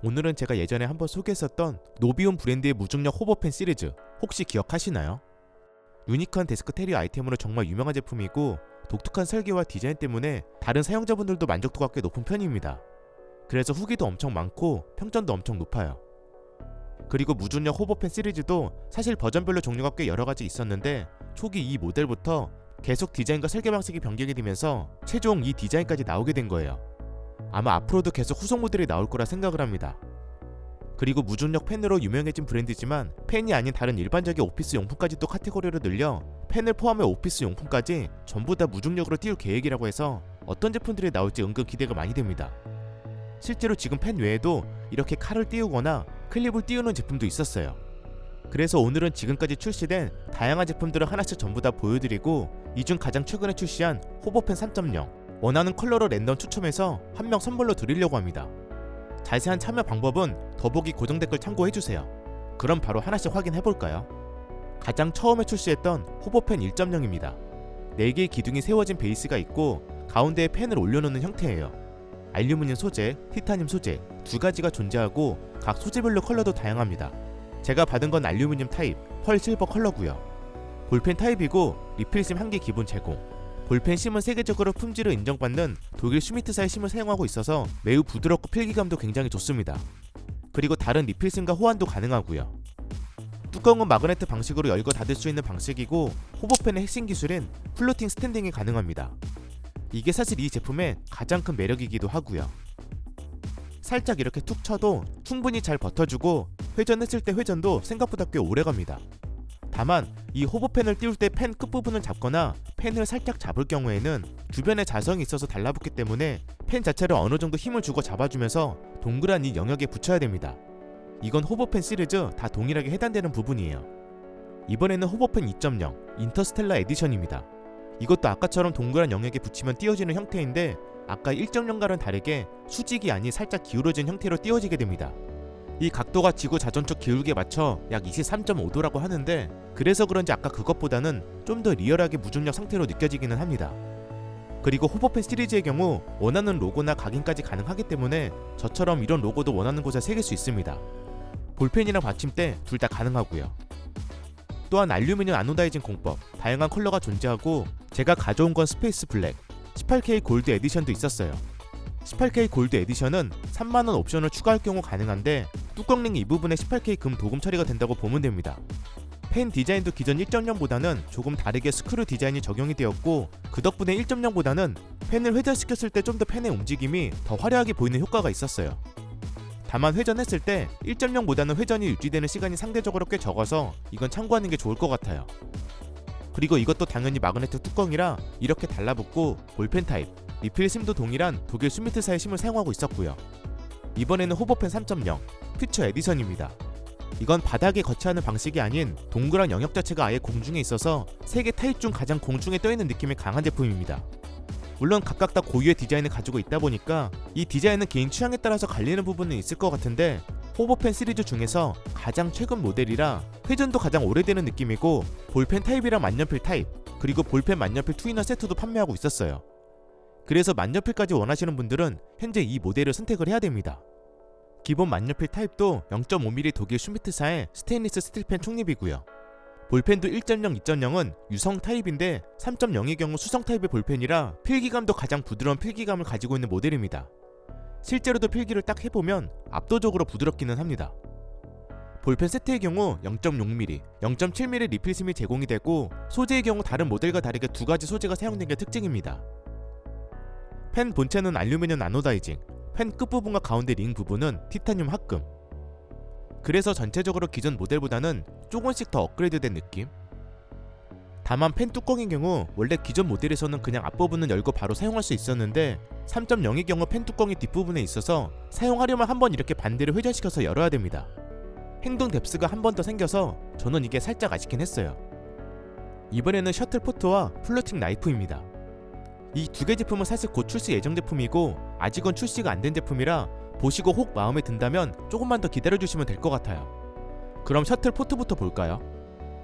오늘은 제가 예전에 한번 소개했었던 노비온 브랜드의 무중력 호버펜 시리즈 혹시 기억하시나요? 유니크한 데스크 테리어 아이템으로 정말 유명한 제품이고 독특한 설계와 디자인 때문에 다른 사용자분들도 만족도가 꽤 높은 편입니다. 그래서 후기도 엄청 많고 평점도 엄청 높아요. 그리고 무중력 호버펜 시리즈도 사실 버전별로 종류가 꽤 여러가지 있었는데 초기 이 모델부터 계속 디자인과 설계 방식이 변경이 되면서 최종 이 디자인까지 나오게 된 거예요. 아마 앞으로도 계속 후속 모델이 나올 거라 생각을 합니다. 그리고 무중력 펜으로 유명해진 브랜드지만 펜이 아닌 다른 일반적인 오피스 용품까지 또 카테고리로 늘려 펜을 포함해 오피스 용품까지 전부 다 무중력으로 띄울 계획이라고 해서 어떤 제품들이 나올지 은근 기대가 많이 됩니다. 실제로 지금 펜 외에도 이렇게 칼을 띄우거나 클립을 띄우는 제품도 있었어요. 그래서 오늘은 지금까지 출시된 다양한 제품들을 하나씩 전부 다 보여드리고 이 중 가장 최근에 출시한 호버펜 3.0 원하는 컬러로 랜덤 추첨해서 한 명 선물로 드리려고 합니다. 자세한 참여 방법은 더보기 고정 댓글 참고해주세요. 그럼 바로 하나씩 확인해볼까요? 가장 처음에 출시했던 호버펜 1.0입니다. 4개의 기둥이 세워진 베이스가 있고 가운데에 펜을 올려놓는 형태예요. 알루미늄 소재, 티타늄 소재 두 가지가 존재하고 각 소재별로 컬러도 다양합니다. 제가 받은 건 알루미늄 타입, 펄 실버 컬러고요. 볼펜 타입이고 리필심 1개 기본 제공. 볼펜 심은 세계적으로 품질을 인정받는 독일 슈미트사의 심을 사용하고 있어서 매우 부드럽고 필기감도 굉장히 좋습니다. 그리고 다른 리필심과 호환도 가능하고요. 뚜껑은 마그네트 방식으로 열고 닫을 수 있는 방식이고 호버펜의 핵심 기술인 플로팅 스탠딩이 가능합니다. 이게 사실 이 제품의 가장 큰 매력이기도 하고요. 살짝 이렇게 툭 쳐도 충분히 잘 버텨주고 회전했을 때 회전도 생각보다 꽤 오래갑니다. 다만 이 호버펜을 띄울 때 펜 끝부분을 잡거나 펜을 살짝 잡을 경우에는 주변에 자성이 있어서 달라붙기 때문에 펜 자체를 어느 정도 힘을 주고 잡아주면서 동그란 이 영역에 붙여야 됩니다. 이건 호버펜 시리즈 다 동일하게 해당되는 부분이에요. 이번에는 호버펜 2.0 인터스텔라 에디션입니다. 이것도 아까처럼 동그란 영역에 붙이면 띄워지는 형태인데 아까 1.0과는 다르게 수직이 아닌 살짝 기울어진 형태로 띄워지게 됩니다. 이 각도가 지구 자전축 기울기에 맞춰 약 23.5도라고 하는데 그래서 그런지 아까 그것보다는 좀 더 리얼하게 무중력 상태로 느껴지기는 합니다. 그리고 호버펜 시리즈의 경우 원하는 로고나 각인까지 가능하기 때문에 저처럼 이런 로고도 원하는 곳에 새길 수 있습니다. 볼펜이랑 받침대 둘 다 가능하고요. 또한 알루미늄 아노다이징 공법, 다양한 컬러가 존재하고 제가 가져온 건 스페이스 블랙, 18K 골드 에디션도 있었어요. 18K 골드 에디션은 3만원 옵션을 추가할 경우 가능한데 뚜껑링 이 부분에 18K 금 도금 처리가 된다고 보면 됩니다. 펜 디자인도 기존 1.0보다는 조금 다르게 스크류 디자인이 적용이 되었고 그 덕분에 1.0보다는 펜을 회전시켰을 때 좀 더 펜의 움직임이 더 화려하게 보이는 효과가 있었어요. 다만 회전했을 때 1.0보다는 회전이 유지되는 시간이 상대적으로 꽤 적어서 이건 참고하는 게 좋을 것 같아요. 그리고 이것도 당연히 마그네트 뚜껑이라 이렇게 달라붙고 볼펜 타입, 리필심도 동일한 독일 슈미트사의 심을 사용하고 있었고요. 이번에는 호버펜 3.0 퓨처 에디션입니다. 이건 바닥에 거치하는 방식이 아닌 동그란 영역 자체가 아예 공중에 있어서 3개 타입 중 가장 공중에 떠있는 느낌이 강한 제품입니다. 물론 각각 다 고유의 디자인을 가지고 있다 보니까 이 디자인은 개인 취향에 따라서 갈리는 부분은 있을 것 같은데 호버펜 시리즈 중에서 가장 최근 모델이라 회전도 가장 오래되는 느낌이고 볼펜 타입이랑 만년필 타입 그리고 볼펜 만년필 투이너 세트도 판매하고 있었어요. 그래서 만년필까지 원하시는 분들은 현재 이 모델을 선택을 해야 됩니다. 기본 만년필 타입도 0.5mm 독일 슈미트사의 스테인리스 스틸펜 총립이고요. 볼펜도 1.0, 2.0은 유성 타입인데 3.0의 경우 수성 타입의 볼펜이라 필기감도 가장 부드러운 필기감을 가지고 있는 모델입니다. 실제로도 필기를 딱 해보면 압도적으로 부드럽기는 합니다. 볼펜 세트의 경우 0.6mm, 0.7mm 리필심이 제공이 되고 소재의 경우 다른 모델과 다르게 두 가지 소재가 사용된 게 특징입니다. 펜 본체는 알루미늄 아노다이징, 펜 끝부분과 가운데 링 부분은 티타늄 합금. 그래서 전체적으로 기존 모델보다는 조금씩 더 업그레이드된 느낌? 다만 펜 뚜껑의 경우 원래 기존 모델에서는 그냥 앞부분은 열고 바로 사용할 수 있었는데 3.0의 경우 펜 뚜껑이 뒷부분에 있어서 사용하려면 한번 이렇게 반대로 회전시켜서 열어야 됩니다. 행동 뎁스가 한 번 더 생겨서 저는 이게 살짝 아쉽긴 했어요. 이번에는 셔틀 포트와 플로팅 나이프입니다. 이 두 개 제품은 사실 곧 출시 예정 제품이고 아직은 출시가 안 된 제품이라 보시고 혹 마음에 든다면 조금만 더 기다려주시면 될 것 같아요. 그럼 셔틀 포트부터 볼까요?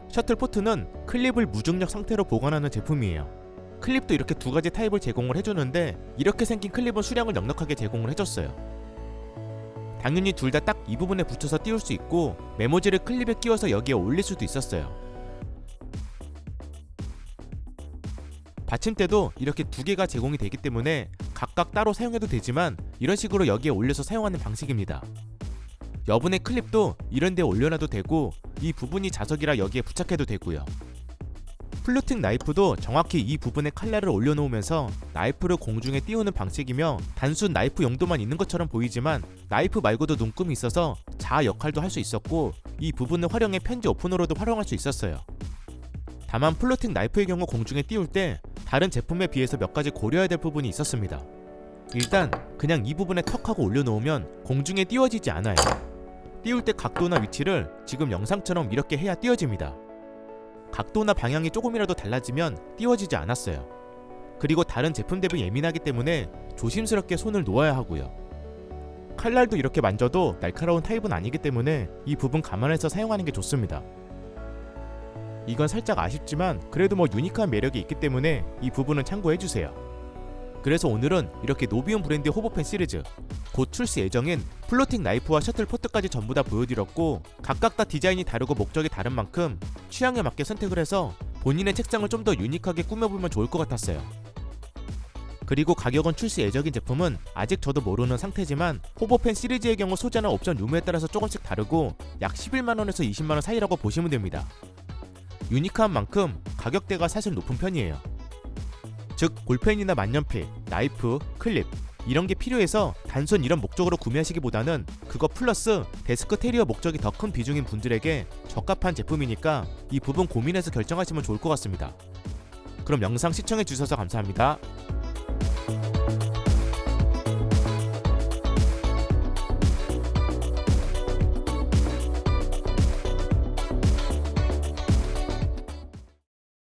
셔틀 포트는 클립을 무중력 상태로 보관하는 제품이에요. 클립도 이렇게 두 가지 타입을 제공을 해주는데 이렇게 생긴 클립은 수량을 넉넉하게 제공을 해줬어요. 당연히 둘 다 딱 이 부분에 붙여서 띄울 수 있고 메모지를 클립에 끼워서 여기에 올릴 수도 있었어요. 받침대도 이렇게 두 개가 제공이 되기 때문에 각각 따로 사용해도 되지만 이런 식으로 여기에 올려서 사용하는 방식입니다. 여분의 클립도 이런 데 올려놔도 되고 이 부분이 자석이라 여기에 부착해도 되고요. 플루팅 나이프도 정확히 이 부분에 칼날을 올려놓으면서 나이프를 공중에 띄우는 방식이며 단순 나이프 용도만 있는 것처럼 보이지만 나이프 말고도 눈금이 있어서 자아 역할도 할 수 있었고 이 부분을 활용해 편지 오프너로도 활용할 수 있었어요. 다만 플루팅 나이프의 경우 공중에 띄울 때 다른 제품에 비해서 몇 가지 고려해야 될 부분이 있었습니다. 일단 그냥 이 부분에 턱 하고 올려놓으면 공중에 띄워지지 않아요. 띄울 때 각도나 위치를 지금 영상처럼 이렇게 해야 띄워집니다. 각도나 방향이 조금이라도 달라지면 띄워지지 않았어요. 그리고 다른 제품 대비 예민하기 때문에 조심스럽게 손을 놓아야 하고요. 칼날도 이렇게 만져도 날카로운 타입은 아니기 때문에 이 부분 감안해서 사용하는 게 좋습니다. 이건 살짝 아쉽지만 그래도 유니크한 매력이 있기 때문에 이 부분은 참고해주세요. 그래서 오늘은 이렇게 노비움 브랜드의 호보펜 시리즈, 곧 출시 예정인 플로팅 나이프와 셔틀 포트까지 전부 다 보여드렸고 각각 다 디자인이 다르고 목적이 다른 만큼 취향에 맞게 선택을 해서 본인의 책상을 좀 더 유니크하게 꾸며보면 좋을 것 같았어요. 그리고 가격은 출시 예정인 제품은 아직 저도 모르는 상태지만 호보펜 시리즈의 경우 소재나 옵션 유무에 따라서 조금씩 다르고 약 11만원에서 20만원 사이라고 보시면 됩니다. 유니크한 만큼 가격대가 사실 높은 편이에요. 즉 볼펜이나 만년필, 나이프, 클립 이런 게 필요해서 단순 이런 목적으로 구매하시기보다는 그거 플러스 데스크 테리어 목적이 더 큰 비중인 분들에게 적합한 제품이니까 이 부분 고민해서 결정하시면 좋을 것 같습니다. 그럼 영상 시청해주셔서 감사합니다.